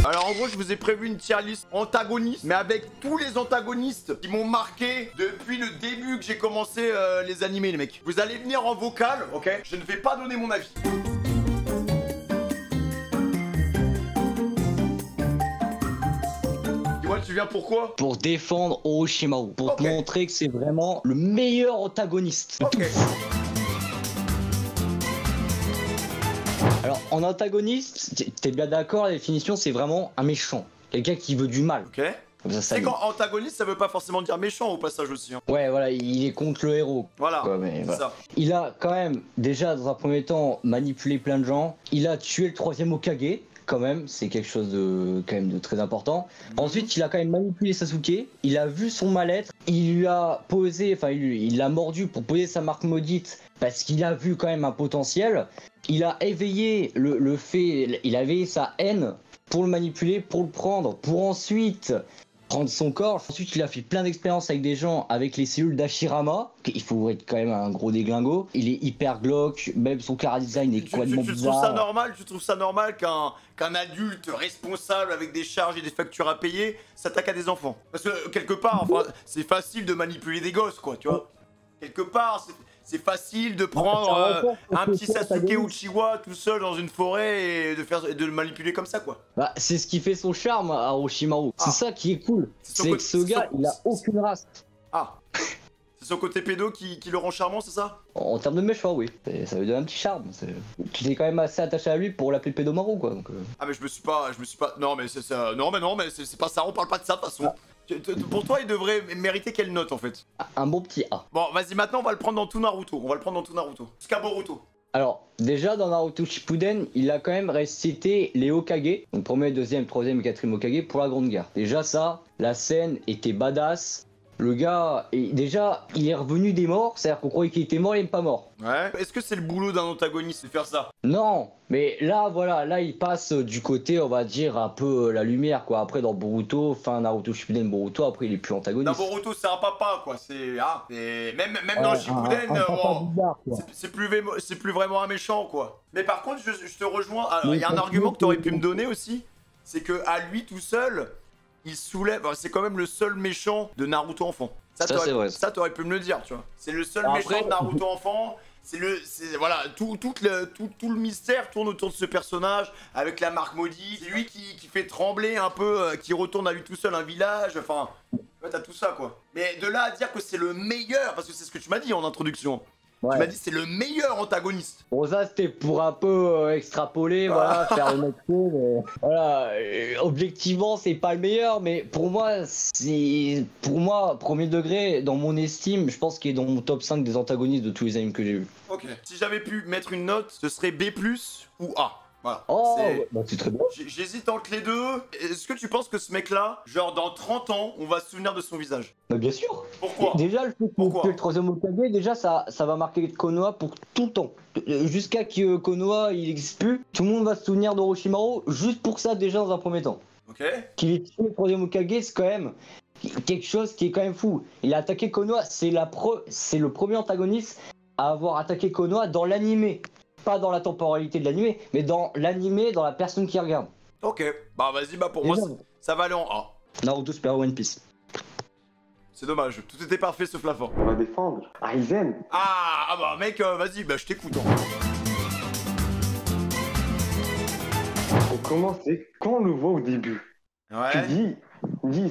Alors en gros, je vous ai prévu une tier list antagoniste, mais avec tous les antagonistes qui m'ont marqué depuis le début que j'ai commencé les animés, les mecs. Vous allez venir en vocal, ok? Je ne vais pas donner mon avis. Dis-moi, tu viens pourquoi? Pour défendre Orochimaru, pour te Ok. montrer que c'est vraiment le meilleur antagoniste de Ok. tous. Alors, en antagoniste, t'es bien d'accord, la définition, c'est vraiment un méchant. Quelqu'un qui veut du mal. Ok. Comme ça, C'est quand antagoniste, ça veut pas forcément dire méchant au passage aussi. Hein. Ouais, voilà, il est contre le héros. Voilà, Ouais, mais c'est voilà. ça. Il a quand même, déjà, dans un premier temps, manipulé plein de gens. Il a tué le 3e Hokage, quand même, c'est quelque chose de, quand même, de très important. Ensuite, il a quand même manipulé Sasuke. Il a vu son mal-être. Il lui a posé, enfin, il l'a mordu pour poser sa marque maudite parce qu'il a vu quand même un potentiel. Il a éveillé le fait, il a éveillé sa haine pour le manipuler, pour le prendre, pour ensuite prendre son corps. Ensuite, il a fait plein d'expériences avec des gens, avec les cellules d'Ashirama. Il faut être quand même un gros déglingo. Il est hyper glauque, même son chara-design est complètement Tu trouves bizarre. ça normal? Tu trouves ça normal qu'un adulte responsable avec des charges et des factures à payer s'attaque à des enfants? Parce que quelque part, enfin, c'est facile de manipuler des gosses, quoi, tu vois. Quelque part, c'est facile de prendre un petit Sasuke Uchiwa tout seul dans une forêt et de le manipuler comme ça, quoi. Bah, c'est ce qui fait son charme à Orochimaru. Ah. C'est ça qui est cool. C'est C'est que ce gars, il a aucune race. Ah. C'est son côté pédo qui le rend charmant, c'est ça? En termes de méchant, oui. Ça lui donne un petit charme. Tu t'es quand même assez attaché à lui pour l'appeler Pédomaru, quoi. Donc, Ah mais je me suis pas, non mais c'est ça, non mais c'est pas ça, on parle pas de ça de toute façon. Pour toi, il devrait mériter quelle note en fait? un bon petit A. Bon, vas-y, maintenant on va le prendre dans tout Naruto, jusqu'à Boruto. Alors, déjà dans Naruto Shippuden, il a quand même récité les Hokage, donc 1er, 2e, 3e et 4e Hokage pour la Grande Guerre. Déjà ça, la scène était badass. Le gars, déjà, il est revenu des morts, c'est-à-dire qu'on croyait qu'il était mort, il n'est pas mort. Ouais. Est-ce que c'est le boulot d'un antagoniste de faire ça? Non, mais là, voilà, là, il passe du côté, on va dire, un peu la lumière, quoi. Après, dans Boruto, fin Naruto Shippuden, Boruto, après, il est plus antagoniste. Dans Boruto, c'est un papa quoi, même dans Shippuden, c'est plus vraiment un méchant quoi. Mais par contre, je te rejoins, il y a un argument que tu aurais pu me donner aussi, c'est que à lui tout seul, il soulève, c'est quand même le seul méchant de Naruto enfant. Ça t'aurais pu me le dire, tu vois. C'est le seul méchant de Naruto enfant. Voilà, tout le mystère tourne autour de ce personnage avec la marque maudite. C'est lui qui fait trembler un peu, qui retourne à lui tout seul un village. Enfin, ouais, t'as tout ça quoi. Mais de là à dire que c'est le meilleur, parce que c'est ce que tu m'as dit en introduction. Ouais. Tu m'as dit c'est le meilleur antagoniste. Bon, ça c'était pour un peu extrapoler, voilà, faire le mec cool, mais voilà, objectivement c'est pas le meilleur, mais pour moi, premier degré, dans mon estime, je pense qu'il est dans mon top 5 des antagonistes de tous les animes que j'ai vus. Ok. Si j'avais pu mettre une note, ce serait B+, ou A. Voilà. Oh, bah c'est très bien. J'hésite entre les deux. Est-ce que tu penses que ce mec-là, genre dans 30 ans, on va se souvenir de son visage? Bah bien sûr. Pourquoi? Déjà, le fait que le 3e Hokage, déjà ça va marquer Konoha pour tout le temps. Jusqu'à que Konoha il n'existe plus, tout le monde va se souvenir d'Orochimaru juste pour ça déjà dans un premier temps. Ok. Qu'il ait tué le 3e Hokage, c'est quand même quelque chose qui est quand même fou. Il a attaqué Konoha, c'est le premier antagoniste à avoir attaqué Konoha dans l'animé. Pas dans la temporalité de l'animé, mais dans l'animé, dans la personne qui regarde. Ok, bah vas-y, bah pour moi, ça va aller en A. Naruto Super One Piece. C'est dommage, tout était parfait sauf la fin. On va défendre Aizen. Ah bah mec, vas-y, bah je t'écoute. On commence, quand on le voit au début, ouais. Tu dis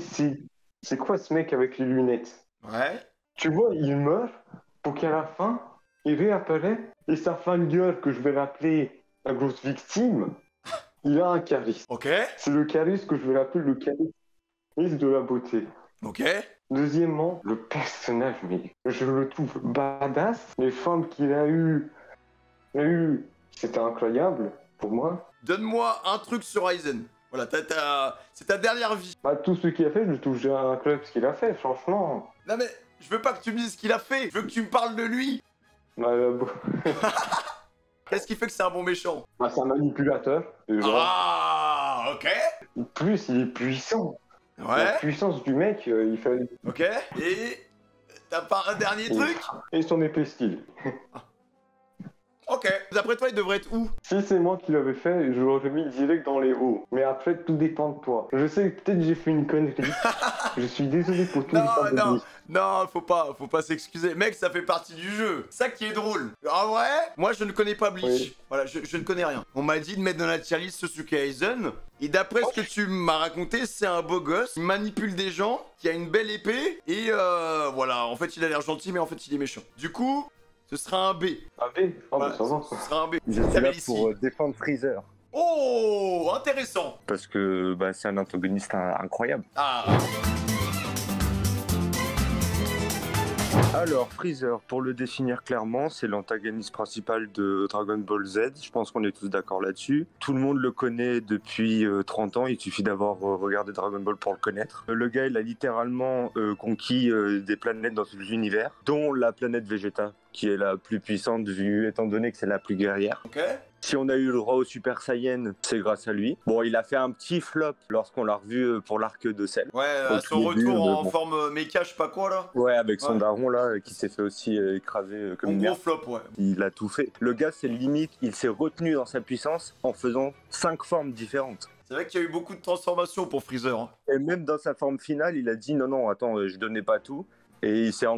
c'est quoi ce mec avec les lunettes? Ouais. Tu vois, il meurt pour qu'à la fin, il réapparaît et sa fangirl que je vais rappeler la grosse victime, il a un charisme. Ok. C'est le charisme que je vais rappeler le charisme de la beauté. Ok. Deuxièmement, le personnage, mais je le trouve badass. Les femmes qu'il a eues, c'était incroyable pour moi. Donne-moi un truc sur Aizen. Voilà, c'est ta dernière vie. Bah, tout ce qu'il a fait, je le trouve incroyable ce qu'il a fait, franchement. Non mais, je veux pas que tu me dises ce qu'il a fait, je veux que tu me parles de lui. Bah, Qu'est-ce qui fait que c'est un bon méchant? Bah, c'est un manipulateur. Déjà. Ah, ok. En plus, il est puissant. Ouais. La puissance du mec, il fait... Ok. Et t'as pas un dernier truc? Et son épée style. Ok. D'après toi, il devrait être où? Si c'est moi qui l'avais fait, je l'aurais mis direct dans les hauts. Mais après, tout dépend de toi. Je sais que peut-être j'ai fait une connerie. Je suis désolé pour tous les antagonistes. Non, faut pas s'excuser. Mec, ça fait partie du jeu. Ça qui est drôle. En vrai, moi je ne connais pas Bleach. Oui. Voilà, je ne connais rien. On m'a dit de mettre dans la tier list Sasuke Aizen. Et d'après ce que tu m'as raconté, c'est un beau gosse. Il manipule des gens, qui a une belle épée. Et voilà, en fait il a l'air gentil, mais en fait il est méchant. Du coup, ce sera un B. Un B. Oh, Voilà, bah ça va. ce sera un B. Je suis là pour défendre Freezer. Oh, intéressant. Parce que bah, c'est un antagoniste incroyable. Ah. Alors, Freezer, pour le définir clairement, c'est l'antagoniste principal de Dragon Ball Z. Je pense qu'on est tous d'accord là-dessus. Tout le monde le connaît depuis 30 ans. Il suffit d'avoir regardé Dragon Ball pour le connaître. Le gars, il a littéralement conquis des planètes dans tout l'univers, dont la planète Vegeta, qui est la plus puissante étant donné que c'est la plus guerrière. Ok. Si on a eu le droit au Super Saiyan, c'est grâce à lui. Bon, il a fait un petit flop lorsqu'on l'a revu pour l'arc de Cell. Ouais, Au son tout début, retour en bon. forme méca, je sais pas quoi là. Ouais, avec son Ouais. daron là, qui s'est fait aussi écraser comme En une gros merde. flop, ouais. Il a tout fait. Le gars, c'est limite, il s'est retenu dans sa puissance en faisant 5 formes différentes. C'est vrai qu'il y a eu beaucoup de transformations pour Freezer. Hein. Et même dans sa forme finale, il a dit non, non, attends, je donnais pas tout. Et il a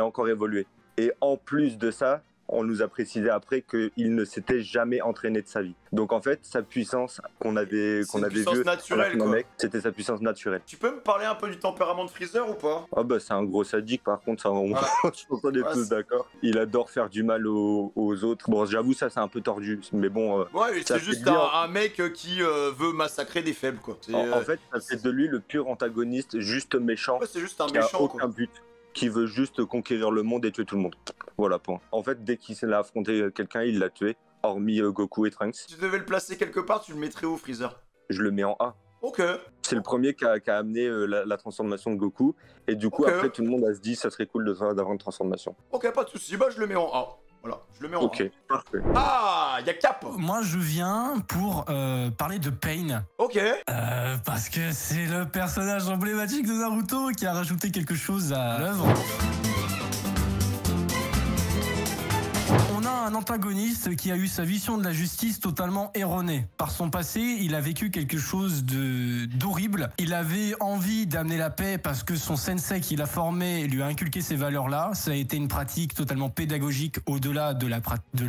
encore évolué. Et en plus de ça, on nous a précisé après qu'il ne s'était jamais entraîné de sa vie. Donc en fait, sa puissance qu'on avait puissance vue naturelle, quoi. c'était sa puissance naturelle. Tu peux me parler un peu du tempérament de Freezer ou pas? Ah bah c'est un gros sadique, par contre, ça, je pense qu'on est tous c'est- d'accord. Il adore faire du mal aux autres. Bon, j'avoue, ça c'est un peu tordu, mais bon... Ouais, ça c'est fait juste de lui un mec qui veut massacrer des faibles, quoi. en fait, ça fait de lui le pur antagoniste, juste méchant, ouais, c'est juste un qui a méchant, aucun quoi. but, qui veut juste conquérir le monde et tuer tout le monde. Voilà, point. En fait, dès qu'il s'est affronté quelqu'un, il l'a tué, hormis Goku et Trunks. Si tu devais le placer quelque part, tu le mettrais où, Freezer? Je le mets en A. Ok. C'est le premier qui a amené la transformation de Goku, et du coup, Ok. après, tout le monde a se dit, ça serait cool d'avoir une transformation. Ok, pas de soucis. Bah, je le mets en A. Voilà, je le mets en Ok, parfait. A. Ah, y'a Cap. Moi, je viens pour parler de Pain. Ok. Parce que c'est le personnage emblématique de Naruto qui a rajouté quelque chose à l'œuvre. On a un antagoniste qui a eu sa vision de la justice totalement erronée. Par son passé, il a vécu quelque chose d'horrible. Il avait envie d'amener la paix parce que son sensei qui l'a formé lui a inculqué ces valeurs-là. Ça a été une pratique totalement pédagogique au-delà de la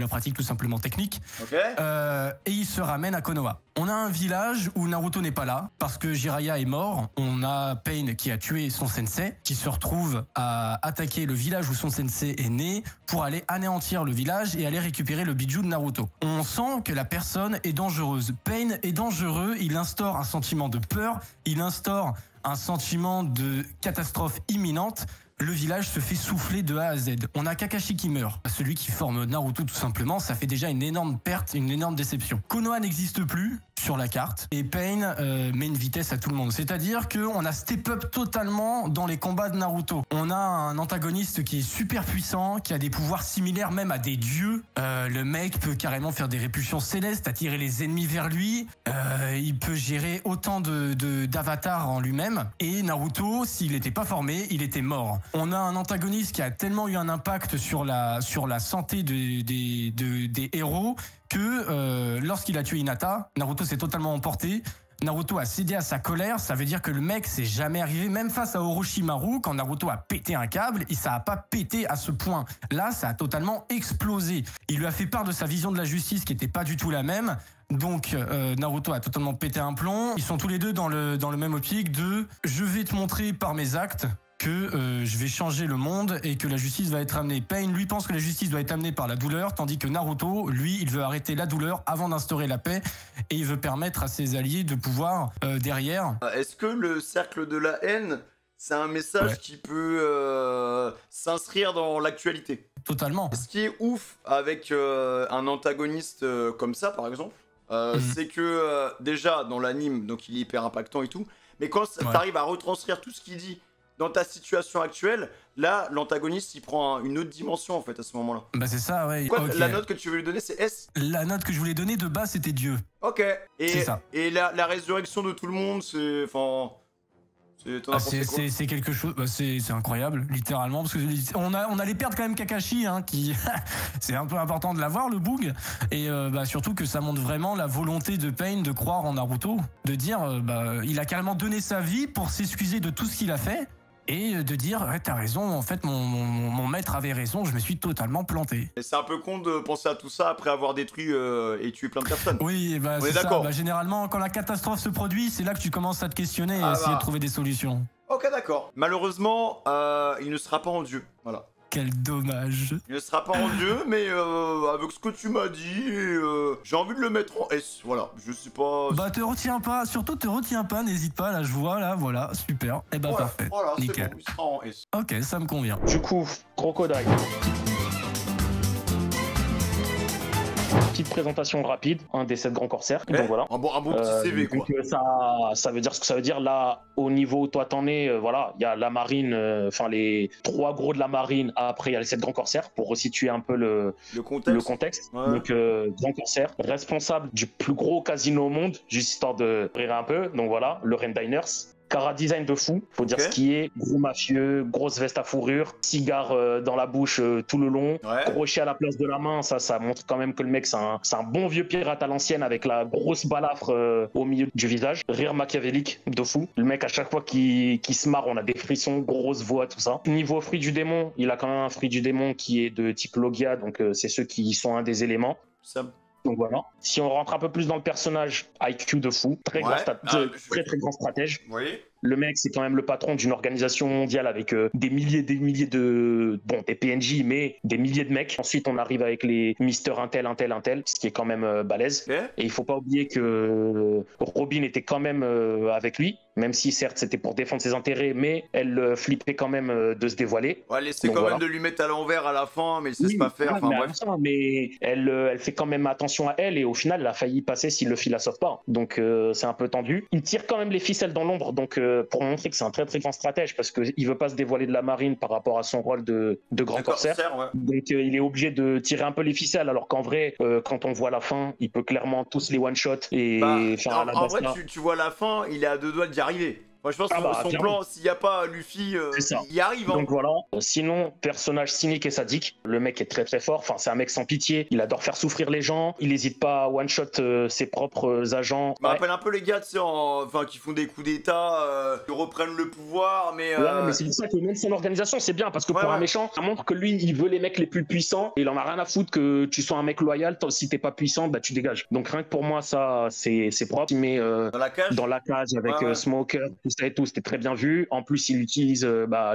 pratique tout simplement technique. Ok. Et il se ramène à Konoha. On a un village où Naruto n'est pas là parce que Jiraiya est mort. On a Pain qui a tué son sensei, qui se retrouve à attaquer le village où son sensei est né pour aller anéantir le village et aller récupérer le bijou de Naruto. On sent que la personne est dangereuse. Pain est dangereux, il instaure un sentiment de peur, il instaure un sentiment de catastrophe imminente. Le village se fait souffler de A à Z. On a Kakashi qui meurt. Celui qui forme Naruto tout simplement, ça fait déjà une énorme perte, une énorme déception. Konoha n'existe plus sur la carte et Pain met une vitesse à tout le monde. C'est-à-dire qu'on a step up totalement dans les combats de Naruto. On a un antagoniste qui est super puissant, qui a des pouvoirs similaires même à des dieux. Le mec peut carrément faire des répulsions célestes, attirer les ennemis vers lui. Il peut gérer autant d'avatars en lui-même. Et Naruto, s'il n'était pas formé, il était mort. On a un antagoniste qui a tellement eu un impact sur la santé des héros que lorsqu'il a tué Hinata, Naruto s'est totalement emporté. Naruto a cédé à sa colère, ça veut dire que le mec c'est jamais arrivé, même face à Orochimaru, quand Naruto a pété un câble, et ça a pas pété à ce point. Là, ça a totalement explosé. Il lui a fait part de sa vision de la justice qui était pas du tout la même. Donc Naruto a totalement pété un plomb. Ils sont tous les deux dans le même optique de je vais te montrer par mes actes que je vais changer le monde et que la justice va être amenée. Pain, lui, pense que la justice doit être amenée par la douleur, tandis que Naruto, lui, il veut arrêter la douleur avant d'instaurer la paix et il veut permettre à ses alliés de pouvoir, derrière... Est-ce que le cercle de la haine, c'est un message qui peut s'inscrire dans l'actualité? Totalement. Ce qui est ouf avec un antagoniste comme ça, par exemple, c'est que déjà, dans l'anime, donc il est hyper impactant et tout, mais quand t'arrives à retranscrire tout ce qu'il dit dans ta situation actuelle, là, l'antagoniste, il prend une autre dimension, en fait, à ce moment-là. Bah c'est ça, ouais. Quoi, Okay. La note que tu veux lui donner, c'est S? La note que je voulais donner de base, c'était Dieu. Ok. C'est ça. Et la résurrection de tout le monde, c'est... Enfin... C'est quelque chose, c'est incroyable, littéralement, parce que on allait perdre quand même Kakashi, hein, qui c'est un peu important de l'avoir, le Boog, et surtout que ça montre vraiment la volonté de Pain de croire en Naruto, de dire il a carrément donné sa vie pour s'excuser de tout ce qu'il a fait. Et de dire, ouais, t'as raison, en fait, mon maître avait raison, je me suis totalement planté. Et c'est un peu con de penser à tout ça après avoir détruit et tué plein de personnes. Oui, c'est ça. Généralement, quand la catastrophe se produit, c'est là que tu commences à te questionner et essayer de trouver des solutions. Ok, d'accord. Malheureusement, il ne sera pas en Dieu. Voilà. Quel dommage. Il ne sera pas en Dieu, mais avec ce que tu m'as dit, j'ai envie de le mettre en S. Voilà, je sais pas. Te retiens pas, surtout te retiens pas, n'hésite pas, là je vois, là, voilà, super. Et parfait. Voilà, nickel. Bon, il sera en S. Ok, ça me convient. Du coup, Crocodile. Petite présentation rapide, un des 7 grands corsaires. Donc voilà. Un bon petit CV quoi. Ça veut dire ce que ça veut dire. Là, au niveau où toi t'en es, voilà, il y a la marine, les 3 gros de la marine. Après, il y a les 7 grands corsaires pour resituer un peu le contexte. Ouais. Donc, grand corsaire, responsable du plus gros casino au monde, juste histoire de rire un peu. Donc voilà, le Ren Diners. Cara design de fou, faut dire ce qui est, gros mafieux, grosse veste à fourrure, cigare dans la bouche tout le long, crochet à la place de la main, ça montre quand même que le mec c'est un bon vieux pirate à l'ancienne avec la grosse balafre au milieu du visage, rire machiavélique de fou, le mec à chaque fois qu'il se marre on a des frissons, grosse voix, tout ça. Niveau fruit du démon, il a quand même un fruit du démon qui est de type Logia, donc c'est ceux qui sont un des éléments. Donc voilà. Si on rentre un peu plus dans le personnage, IQ de fou, très grand stratège. Oui. Le mec, c'est quand même le patron d'une organisation mondiale avec des milliers de... Bon, des PNJ, mais des milliers de mecs. Ensuite, on arrive avec les Mister Intel, ce qui est quand même balèze. Et il faut pas oublier que Robin était quand même avec lui, même si certes c'était pour défendre ses intérêts, mais elle flippait quand même de se dévoiler. Ouais, elle essaie quand même de lui mettre à l'envers à la fin, mais il sait pas faire. Enfin, bref. Mais elle fait quand même attention à elle et au final, elle a failli passer si Luffy la sauve pas. Donc c'est un peu tendu. Il tire quand même les ficelles dans l'ombre, donc pour montrer que c'est un très très grand stratège parce qu'il veut pas se dévoiler de la marine par rapport à son rôle de grand corsaire. Donc il est obligé de tirer un peu les ficelles alors qu'en vrai quand on voit la fin il peut clairement tous les one shot et en vrai tu vois la fin, il est à 2 doigts d'y arriver. Moi je pense que son plan, s'il n'y a pas Luffy, il y arrive. Donc voilà. Sinon, personnage cynique et sadique. Le mec est très très fort. Enfin, c'est un mec sans pitié. Il adore faire souffrir les gens. Il n'hésite pas à one-shot ses propres agents. Ça me rappelle un peu les gars, tu sais, qui font des coups d'état, qui reprennent le pouvoir, mais... Ouais, mais c'est pour ça que même son organisation, c'est bien, parce que pour un méchant, ça montre que lui, il veut les mecs les plus puissants, et il en a rien à foutre que tu sois un mec loyal, si t'es pas puissant, bah tu dégages. Donc rien que pour moi, ça, c'est propre. Il met dans la cage avec Smoker, tout ça et tout, c'était très bien vu. En plus, il utilise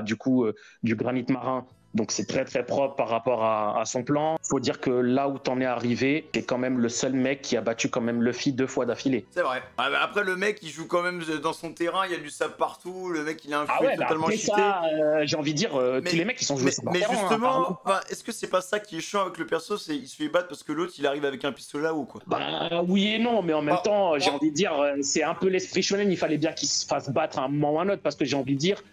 du granit marin. Donc c'est très très propre par rapport à son plan. Faut dire que là où t'en es arrivé, t'es quand même le seul mec qui a battu quand même Luffy 2 fois d'affilée. C'est vrai. Après le mec il joue quand même dans son terrain, il y a du sable partout, le mec il a un fouet totalement cheaté. J'ai envie de dire, tous les mecs ils sont joués sur leur terrain. Mais justement, est-ce que c'est pas ça qui est chiant avec le perso, c'est il se fait battre parce que l'autre il arrive avec un pistolet ou quoi? Bah oui et non, mais en même temps j'ai envie de dire, c'est un peu l'esprit shonen, il fallait bien qu'il se fasse battre à un moment ou à un autre parce que j'ai envie de dire,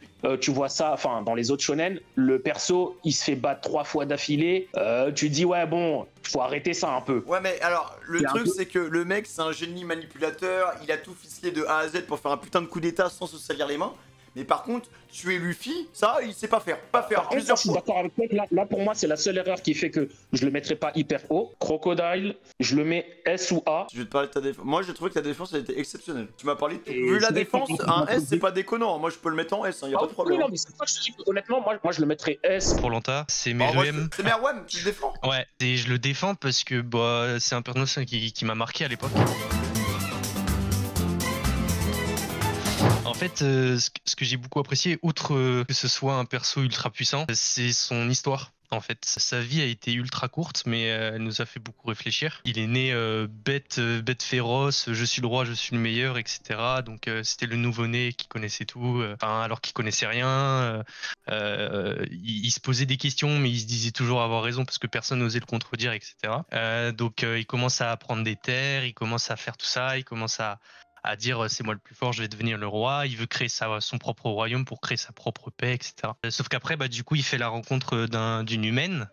tu vois ça, enfin dans les autres shonen, le perso il se fait battre 3 fois d'affilée, tu te dis ouais bon, faut arrêter ça un peu. Ouais mais alors le truc c'est que le mec c'est un génie manipulateur, il a tout ficelé de A à Z pour faire un putain de coup d'état sans se salir les mains. Mais par contre, tuer Luffy, ça, il sait pas faire. Je suis d'accord avec toi. Là, pour moi, c'est la seule erreur qui fait que je le mettrai pas hyper haut. Crocodile, je le mets S ou A. Je vais te parler de ta défense. Moi, j'ai trouvé que ta défense, elle était exceptionnelle. Tu m'as parlé de tout. Vu la défense, un S, c'est pas déconnant. Moi, je peux le mettre en S, y a pas de problème. Non, mais c'est pas que je te dis que, honnêtement, moi, je le mettrais S. Pour Lanta, c'est Meruem. C'est Meruem, tu le défends? Ouais, et je le défends parce que c'est un personnage qui m'a marqué à l'époque. En fait, ce que j'ai beaucoup apprécié, outre que ce soit un perso ultra puissant, c'est son histoire. En fait, sa vie a été ultra courte, mais elle nous a fait beaucoup réfléchir. Il est né bête féroce, je suis le roi, je suis le meilleur, etc. Donc c'était le nouveau-né qui connaissait tout, alors qu'il connaissait rien. Il se posait des questions, mais il se disait toujours avoir raison parce que personne n'osait le contredire, etc. Donc il commence à prendre des terres, il commence à faire tout ça, il commence à dire c'est moi le plus fort, je vais devenir le roi. Il veut créer son propre royaume pour créer sa propre paix, etc. Sauf qu'après, du coup, il fait la rencontre d'une humaine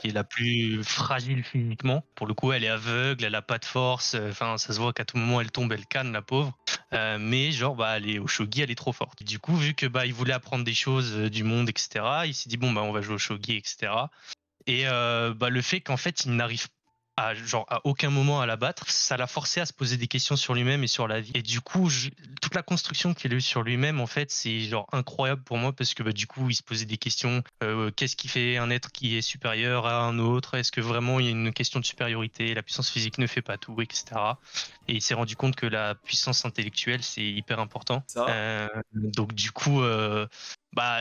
qui est la plus fragile physiquement. Pour le coup, elle est aveugle, elle a pas de force. Enfin, ça se voit qu'à tout moment elle tombe, elle canne, la pauvre. Mais genre, elle est au shogi, elle est trop forte. Du coup, vu que il voulait apprendre des choses du monde, etc. Il s'est dit bon on va jouer au shogi, etc. Et le fait qu'en fait il n'arrive à aucun moment à la battre, ça l'a forcé à se poser des questions sur lui-même et sur la vie. Et du coup, toute la construction qu'il a eue sur lui-même, en fait, c'est genre incroyable pour moi parce que du coup, il se posait des questions. Qu'est-ce qui fait un être qui est supérieur à un autre? Est-ce que vraiment il y a une question de supériorité? La puissance physique ne fait pas tout, etc. Et il s'est rendu compte que la puissance intellectuelle, c'est hyper important. Donc du coup,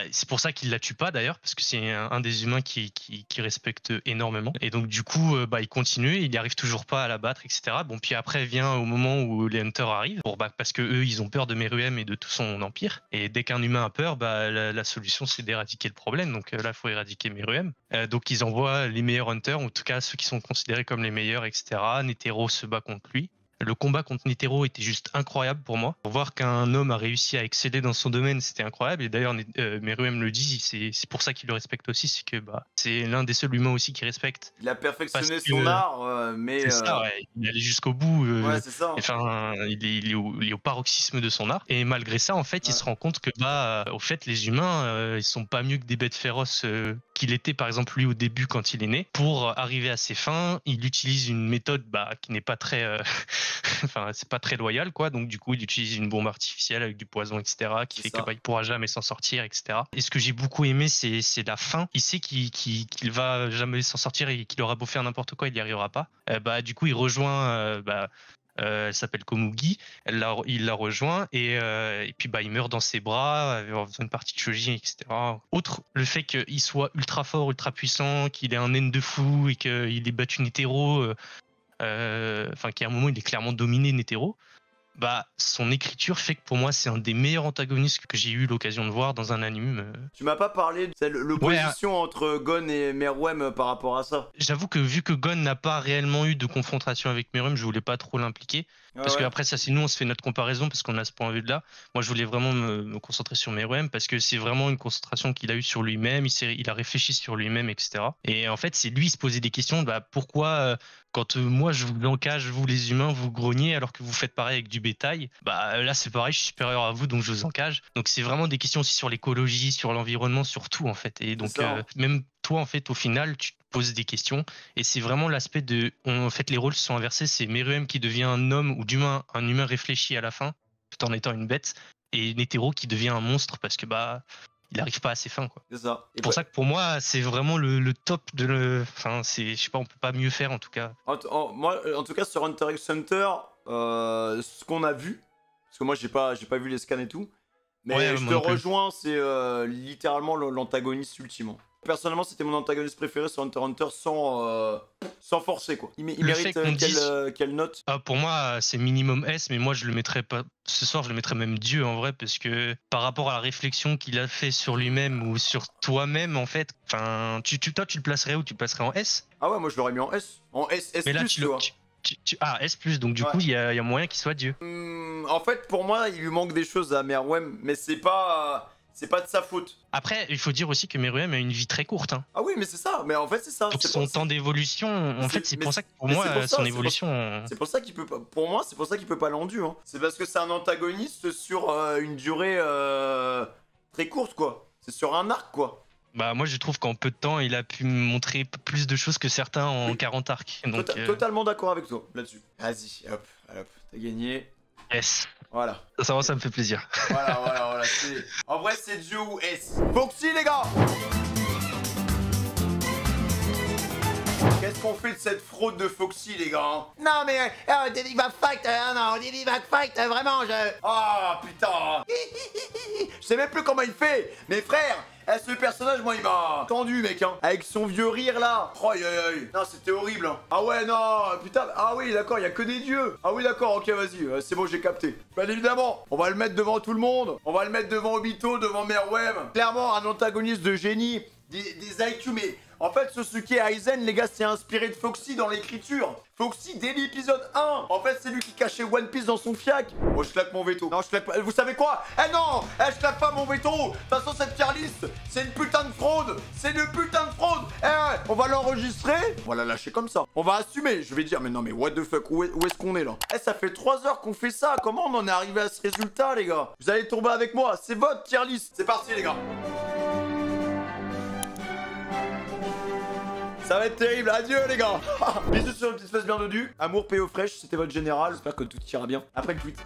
c'est pour ça qu'il la tue pas d'ailleurs, parce que c'est un des humains qui respecte énormément. Et donc du coup, il continue, il n'y arrive toujours pas à la battre, etc. Bon, puis après vient au moment où les Hunters arrivent, parce que eux, ils ont peur de Meruem et de tout son empire. Et dès qu'un humain a peur, la solution c'est d'éradiquer le problème. Donc là, il faut éradiquer Meruem. Donc ils envoient les meilleurs Hunters, en tout cas ceux qui sont considérés comme les meilleurs, etc. Netero se bat contre lui. Le combat contre Netero était juste incroyable pour moi. Pour voir qu'un homme a réussi à exceller dans son domaine, c'était incroyable. Et d'ailleurs, Meruem le dit, c'est pour ça qu'il le respecte aussi, c'est que c'est l'un des seuls humains aussi qu'il respecte. Il a perfectionné son art, mais... C'est ça, ouais. Il allait jusqu'au bout. Ouais, c'est ça. Enfin, il est au paroxysme de son art. Et malgré ça, en fait, il se rend compte que, au fait, les humains, ils sont pas mieux que des bêtes féroces qu'il était, par exemple, lui, au début, quand il est né. Pour arriver à ses fins, il utilise une méthode qui n'est pas très... enfin, c'est pas très loyal, quoi. Donc, du coup, il utilise une bombe artificielle avec du poison, etc., qui fait qu'il pourra jamais s'en sortir, etc. Et ce que j'ai beaucoup aimé, c'est la fin. Il sait qu'il va jamais s'en sortir et qu'il aura beau faire n'importe quoi, il n'y arrivera pas. Du coup, il rejoint... elle s'appelle Komugi, il la rejoint et puis il meurt dans ses bras en faisant une partie de shogi, etc. Outre le fait qu'il soit ultra fort, ultra puissant, qu'il ait un naine de fou et qu'il ait battu Netero, qu'à un moment il est clairement dominé Netero, son écriture fait que pour moi c'est un des meilleurs antagonistes que j'ai eu l'occasion de voir dans un anime. Tu m'as pas parlé de l'opposition entre Gon et Meruem par rapport à ça. J'avoue que vu que Gon n'a pas réellement eu de confrontation avec Meruem, je voulais pas trop l'impliquer. Parce qu'après ça, c'est nous, on se fait notre comparaison parce qu'on a ce point de vue là. Moi, je voulais vraiment me concentrer sur Meruem parce que c'est vraiment une concentration qu'il a eue sur lui-même. Il a réfléchi sur lui-même, etc. Et en fait, c'est lui se poser des questions. Pourquoi, quand moi je vous encage, vous les humains, vous grognez alors que vous faites pareil avec du bétail? Là, c'est pareil, je suis supérieur à vous, donc je vous encage. Donc c'est vraiment des questions aussi sur l'écologie, sur l'environnement, sur tout en fait. Et donc même toi, en fait, au final, tu te poses des questions. Et c'est vraiment l'aspect de... En fait, les rôles se sont inversés. C'est Meruem qui devient un homme ou un humain réfléchi à la fin, tout en étant une bête. Et Netero qui devient un monstre parce que il n'arrive pas à ses fins, quoi. C'est ça. C'est pour ça que pour moi, c'est vraiment le top de le... Enfin, je sais pas, on peut pas mieux faire, en tout cas. Moi, en tout cas, sur Hunter x Hunter, ce qu'on a vu, parce que moi, j'ai pas vu les scans et tout, mais je te rejoins, c'est littéralement l'antagoniste ultime. Personnellement, c'était mon antagoniste préféré sur Hunter x Hunter sans forcer, quoi. Il mérite quelle note? Pour moi, c'est minimum S, mais moi, je le mettrais pas. Ce soir, je le mettrais même Dieu en vrai, parce que par rapport à la réflexion qu'il a fait sur lui-même ou sur toi-même, en fait, toi, tu le placerais où? Tu le placerais en S? Ah ouais, moi, je l'aurais mis en S. En S, S+, mais là, tu vois. S+, donc du coup, il y a moyen qu'il soit Dieu. En fait, pour moi, il lui manque des choses à Meruem, mais c'est pas de sa faute. Après, il faut dire aussi que Meruem a une vie très courte. Hein. Ah oui, mais c'est ça. Mais en fait, c'est ça. Donc son temps d'évolution, en fait, c'est pour ça que pour moi, son évolution... C'est pour ça qu'il peut pas... Pour moi, c'est pour ça qu'il peut pas l'endu. Hein. C'est parce que c'est un antagoniste sur une durée très courte, quoi. C'est sur un arc, quoi. Moi, je trouve qu'en peu de temps, il a pu montrer plus de choses que certains en 40 arcs. Donc, totalement d'accord avec toi, là-dessus. Vas-y, hop, t'as gagné. S. Voilà. Ça me fait plaisir. Voilà. En vrai, c'est Dieu ou S. Foxy, les gars! Qu'est-ce qu'on fait de cette fraude de Foxy, les gars? Non, mais Diddy va fight, Diddy va fight, vraiment, Oh, putain! Je sais même plus comment il fait! Mais frère, ce personnage, moi, il m'a tendu, mec, hein. Avec son vieux rire, là. Oh, non, c'était horrible, hein. Ah ouais, non, putain. Ah oui, d'accord, il y a que des dieux. Ah oui, d'accord, ok, vas-y. C'est bon, j'ai capté. Bien évidemment, on va le mettre devant tout le monde. On va le mettre devant Obito, devant Meruem. Clairement, un antagoniste de génie. Des IQ, mais En fait, Sosuke Aizen, les gars, c'est inspiré de Foxy dans l'écriture. Foxy, dès l'épisode 1. En fait, c'est lui qui cachait One Piece dans son fiac. Oh, je claque mon veto. Non, je claque pas. Vous savez quoi? Eh non, je claque pas mon veto. De toute façon, cette tier list, c'est une putain de fraude. C'est une putain de fraude. On va l'enregistrer. On va la lâcher comme ça. On va assumer. Je vais dire, mais non, mais what the fuck, où est-ce qu'on est là? Ça fait 3 heures qu'on fait ça. Comment on en est arrivé à ce résultat, les gars? Vous allez tomber avec moi. C'est votre tier list. C'est parti, les gars. Ça va être terrible, adieu les gars. Bisous sur une petite face bien dodue. Amour, paix au fraîche, c'était votre général. J'espère que tout ira bien après le tweet.